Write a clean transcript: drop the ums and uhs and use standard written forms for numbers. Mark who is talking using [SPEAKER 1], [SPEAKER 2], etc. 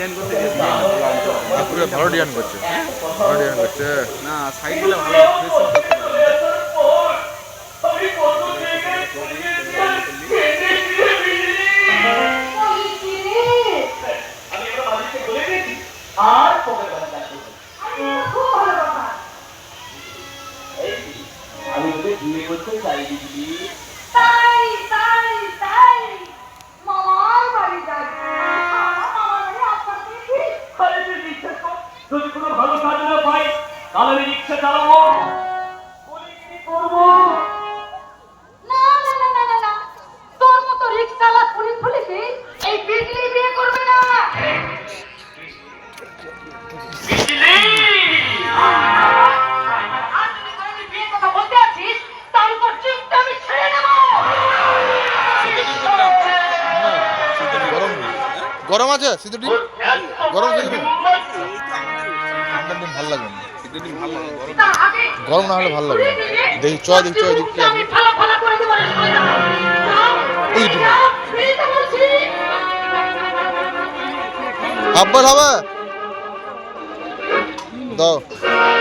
[SPEAKER 1] Design করতে গিয়ে
[SPEAKER 2] পুরো ভালো ডিজাইন করছে, ভালো ডিজাইন করছে।
[SPEAKER 1] না সাইড দিলে ভালো ফিনিশিং করতে
[SPEAKER 3] আর তোকে আমি ওদের বিয়ে করতে চাই দিদি।
[SPEAKER 4] তাই তাই তাই মামার বাড়ি যাই। মামার বাড়ি আপনার দিদি।
[SPEAKER 3] আরে তুই বিশ্বাস কর, যদি কোনো ভালো কাজ না পাই তাহলে আমি রিক্সা চালাবো, কি করবো।
[SPEAKER 4] না না না না না না, তোর মতো রিক্সাওয়ালা পুলিশ পুলিশি এই বিজলি বিয়ে করবে না।
[SPEAKER 3] বিজলি
[SPEAKER 4] আর যদি কোনোদিন বিয়ের কথা বলতে আছিস তাহলে তোর চিপটা আমি ছেড়ে নেবো।
[SPEAKER 2] গরম গরম আছে শীতের দিন, গরম শীতের দিন, ঠান্ডার দিন ভালো লাগবে না,
[SPEAKER 1] শীতের দিন ভালো লাগে, গরম
[SPEAKER 4] তার আগে
[SPEAKER 2] গরম না হলে ভালো লাগবে না। দেখি চ দেখি চ দেখি
[SPEAKER 4] আমি ফালা ফালা করে দেবো রে শয়তান।
[SPEAKER 2] ওই দিন
[SPEAKER 4] ফ্রিতে বলছি।
[SPEAKER 2] আব্বাস হবে দাও।